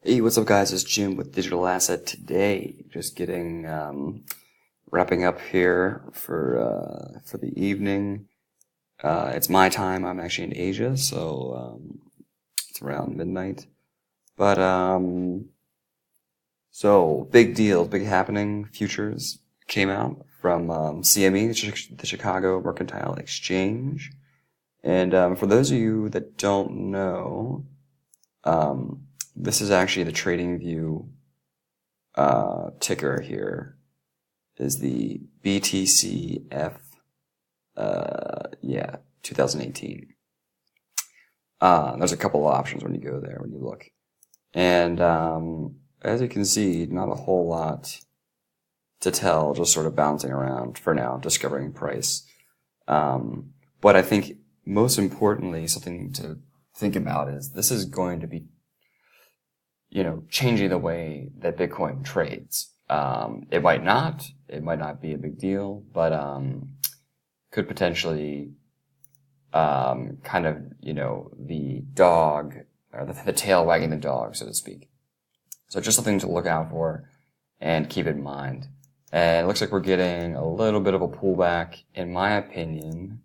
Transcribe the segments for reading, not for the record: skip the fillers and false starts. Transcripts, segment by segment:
Hey, what's up, guys? It's Jim with Digital Asset Today. Just getting wrapping up here for the evening. It's my time. I'm actually in Asia, so it's around midnight. But so big deal, big happening. Futures came out from CME, the Chicago Mercantile Exchange. And for those of you that don't know, this is actually the TradingView ticker here. Is the BTCF 2018. There's a couple of options when you go there, when you look. And as you can see, not a whole lot to tell, just sort of bouncing around for now, discovering price. But I think most importantly, something to think about is this is going to be, changing the way that Bitcoin trades. It might not be a big deal, but could potentially the dog, or the tail wagging the dog, so to speak. So just something to look out for and keep in mind. And it looks like we're getting a little bit of a pullback, in my opinion.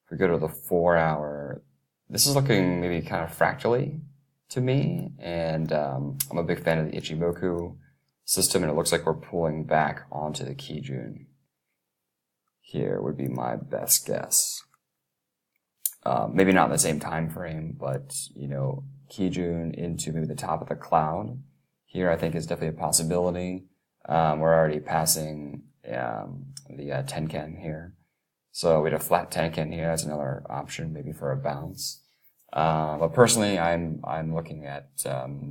If we go to the 4 hour, this is looking maybe kind of fractally to me, and I'm a big fan of the Ubiq system, and it looks like we're pulling back onto the Kijun. Here would be my best guess. Maybe not in the same time frame, but Kijun into maybe the top of the cloud. Here, I think is definitely a possibility. We're already passing the Tenkan here, so we had a flat Tenkan here. That's another option, maybe for a bounce. But personally, I'm looking at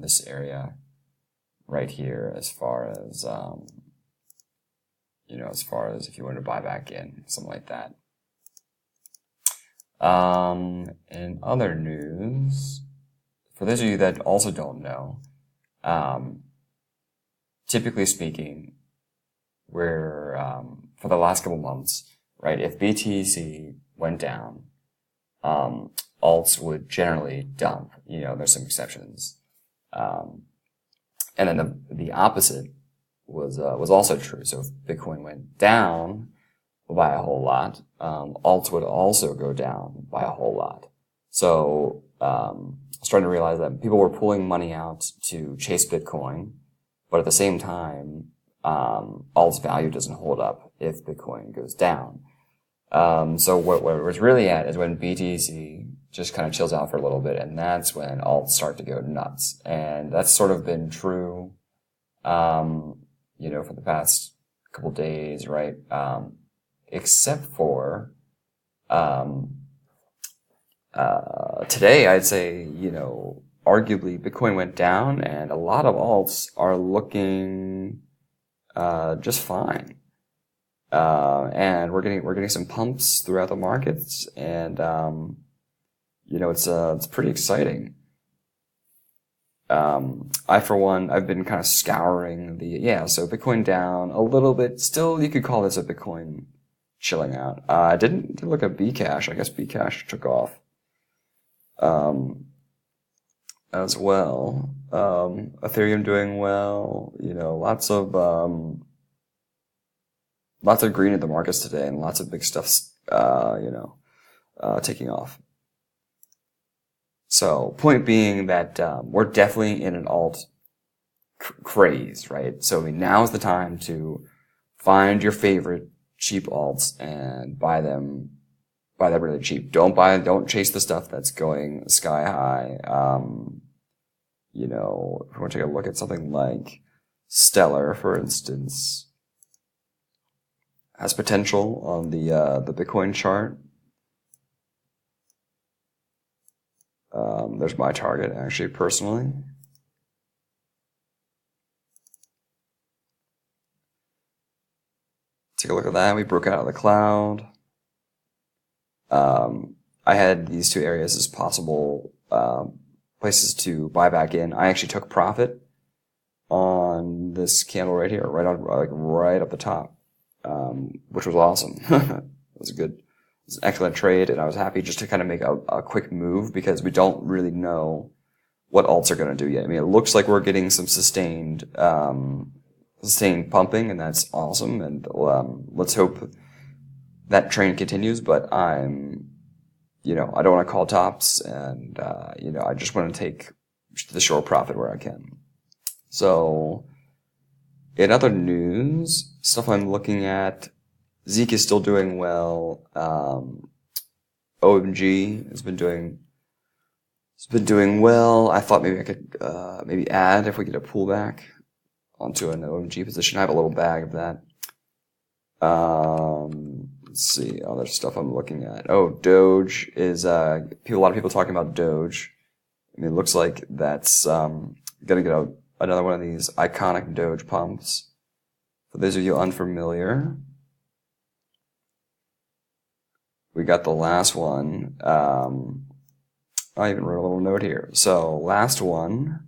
this area right here as far as if you want to buy back in, something like that. In other news, for those of you that also don't know, typically speaking, we're for the last couple months, right? If BTC went down, alts would generally dump. There's some exceptions. And then the opposite was also true. So if Bitcoin went down by a whole lot, alts would also go down by a whole lot. So I was starting to realize that people were pulling money out to chase Bitcoin, but at the same time, alt's value doesn't hold up if Bitcoin goes down. So what it was really at is when BTC just kind of chills out for a little bit, and that's when alts start to go nuts. And that's sort of been true, for the past couple days, right? Except for, today, I'd say, arguably Bitcoin went down and a lot of alts are looking, just fine. And we're getting some pumps throughout the markets, and it's pretty exciting. For one, I've been kind of scouring so Bitcoin down a little bit. Still, you could call this a Bitcoin chilling out. I didn't look at Bcash. I guess Bcash took off, as well. Ethereum doing well. Lots of green in the markets today, and lots of big stuff's, taking off. So, point being that we're definitely in an alt craze, right? So now is the time to find your favorite cheap alts and buy them really cheap. Don't chase the stuff that's going sky high. If you want to take a look at something like Stellar, for instance, has potential on the Bitcoin chart. There's my target, actually, personally. Take a look at that. We broke out of the cloud. I had these two areas as possible places to buy back in. I actually took profit on this candle right here, right up the top, which was awesome. It was an excellent trade, and I was happy just to kind of make a quick move, because we don't really know what alts are going to do yet. I mean, it looks like we're getting some sustained pumping, and that's awesome. And let's hope that trend continues. But I don't want to call tops, and I just want to take the short profit where I can. So, in other news, stuff I'm looking at, Zeke is still doing well. OMG has been doing well. I thought maybe I could maybe add if we get a pullback onto an OMG position. I have a little bag of that. Let's see, other stuff I'm looking at. Oh, Doge is a lot of people talking about Doge. I mean, it looks like that's gonna get another one of these iconic Doge pumps. For those of you unfamiliar, we got the last one. I even wrote a little note here. So, last one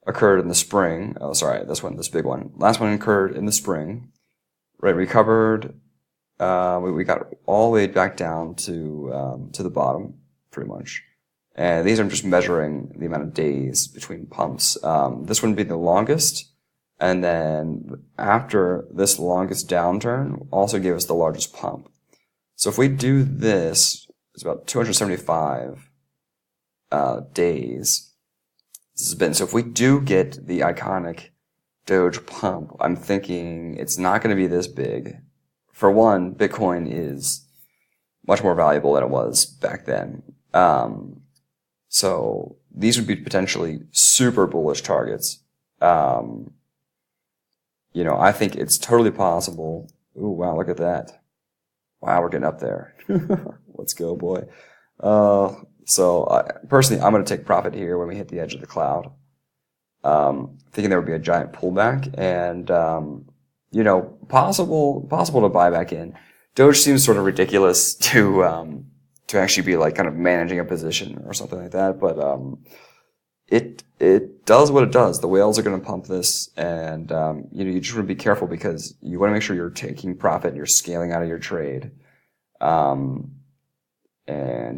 occurred in the spring. Oh, sorry, this big one. Last one occurred in the spring. Right, recovered. We got all the way back down to the bottom, pretty much. And these are just measuring the amount of days between pumps. This one being the longest, and then after this longest downturn, also gave us the largest pump. So if we do this, it's about 275 days. This has been. So if we do get the iconic Doge pump, I'm thinking it's not going to be this big. For one, Bitcoin is much more valuable than it was back then. So these would be potentially super bullish targets. I think it's totally possible. Ooh, wow, look at that. Wow, we're getting up there. Let's go, boy. Personally, I'm going to take profit here when we hit the edge of the cloud. Thinking there would be a giant pullback, and possible to buy back in. Doge seems sort of ridiculous to actually be like kind of managing a position or something like that, but it does what it does. The whales are going to pump this, and you just want to be careful because you want to make sure you're taking profit and you're scaling out of your trade, and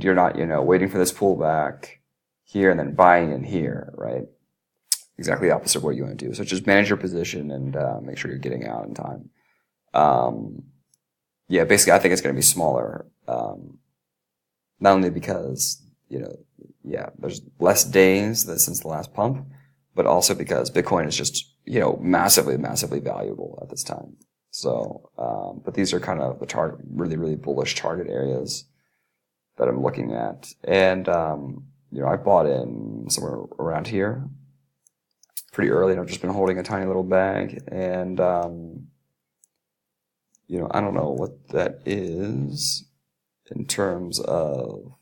you're not waiting for this pullback here and then buying in here, right? Exactly the opposite of what you want to do. So just manage your position and make sure you're getting out in time. Basically, I think it's going to be smaller. Not only because, there's less days since the last pump, but also because Bitcoin is just, massively, massively valuable at this time. So, but these are kind of the really, really bullish target areas that I'm looking at. And, I bought in somewhere around here pretty early, and I've just been holding a tiny little bag, and I don't know what that is in terms of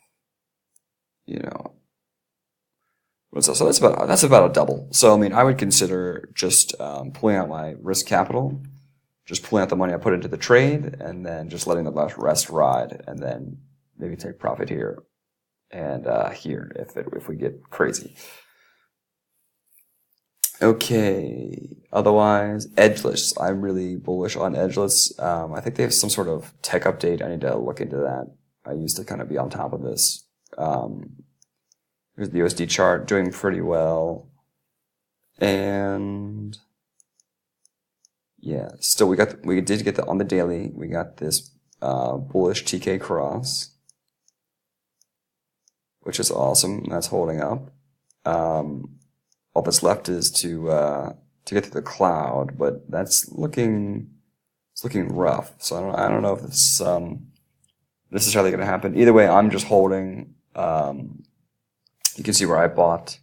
what's that? So that's about a double. So I mean, I would consider just pulling out my risk capital, just pulling out the money I put into the trade, and then just letting the rest ride, and then maybe take profit here and here if we get crazy. Okay, otherwise, Edgeless. I'm really bullish on Edgeless. I think they have some sort of tech update. I need to look into that. I used to kind of be on top of this. Here's the USD chart, doing pretty well. And yeah, still we did get on the daily, we got this bullish TK cross, which is awesome. That's holding up. All that's left is to get to the cloud, but it's looking rough. So I don't know if this is necessarily going to happen. Either way, I'm just holding. You can see where I bought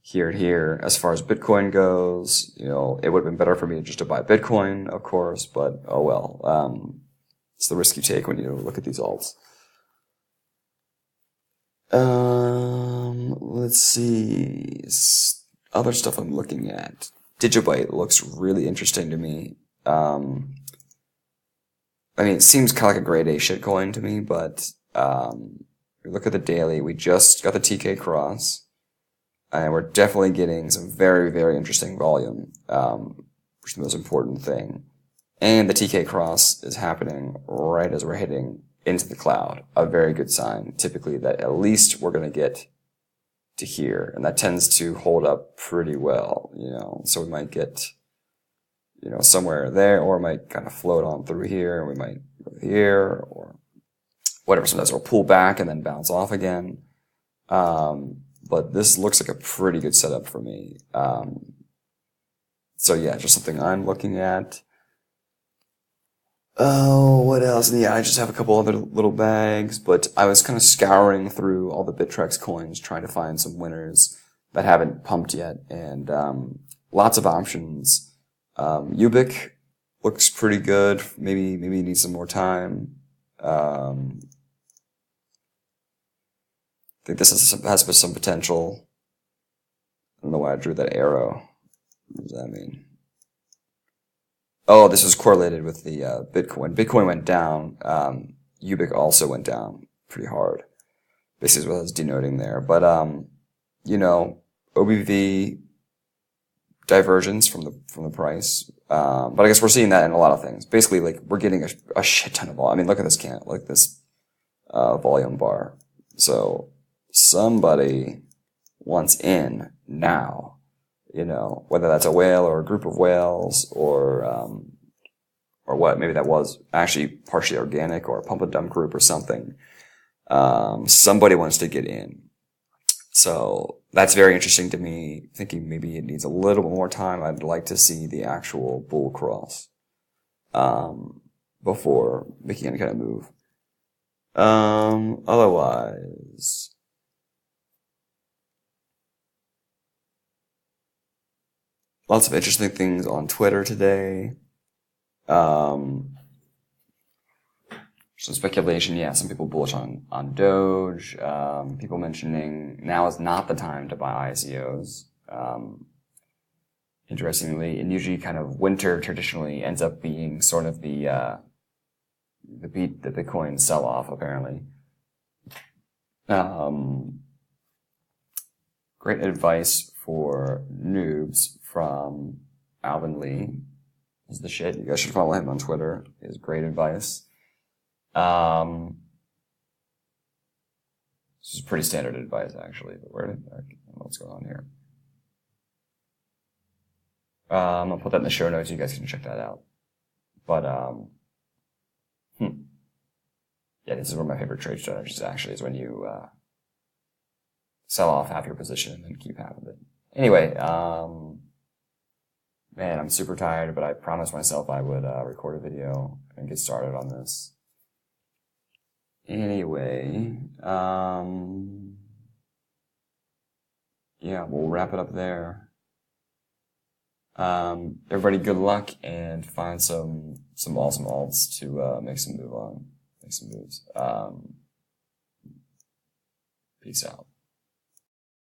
here and here. As far as Bitcoin goes, it would have been better for me just to buy Bitcoin, of course, but oh well. It's the risk you take when you look at these alts. Let's see. Other stuff I'm looking at. Digibyte looks really interesting to me. I mean, it seems kind of like a grade A shitcoin to me, but we look at the daily. We just got the TK cross, and we're definitely getting some very, very interesting volume, which is the most important thing. And the TK cross is happening right as we're hitting into the cloud. A very good sign, typically, that at least we're going to get to here, and that tends to hold up pretty well, you know. So we might get, you know, somewhere there, or it might kind of float on through here, and we might go here, or whatever. Sometimes it'll pull back and then bounce off again. But this looks like a pretty good setup for me. So yeah, just something I'm looking at. Oh, what else? And yeah, I just have a couple other little bags, but I was kind of scouring through all the Bittrex coins, trying to find some winners that haven't pumped yet, and lots of options. Ubiq looks pretty good. Maybe need some more time. I think this has some potential. I don't know why I drew that arrow. What does that mean? Oh, this is correlated with the Bitcoin. Bitcoin went down. Ubiq also went down pretty hard. Basically, is what I was denoting there. But you know, OBV divergence from the price. But I guess we're seeing that in a lot of things. Basically, like we're getting a shit ton of volume. I mean, look at this this volume bar. So somebody wants in now. You know, whether that's a whale or a group of whales or what, maybe that was actually partially organic or a pump and dump group or something. Somebody wants to get in. So that's very interesting to me, thinking maybe it needs a little bit more time. I'd like to see the actual bull cross, before making any kind of move. Otherwise, lots of interesting things on Twitter today. Some speculation, yeah, some people bullish on Doge. People mentioning now is not the time to buy ICOs. Interestingly, and usually kind of winter traditionally ends up being sort of the Bitcoin sell-off, apparently. Great advice for noobs from Alvin Lee. He's the shit. You guys should follow him on Twitter. He has great advice. This is pretty standard advice, actually. But I don't know what's going on here. I'll put that in the show notes. You guys can check that out. But yeah, this is one of my favorite trade strategies. Actually, is when you sell off half your position and then keep half of it. Anyway, man, I'm super tired, but I promised myself I would record a video and get started on this. Anyway, yeah, we'll wrap it up there. Everybody, good luck and find some awesome alts to make some moves. Peace out.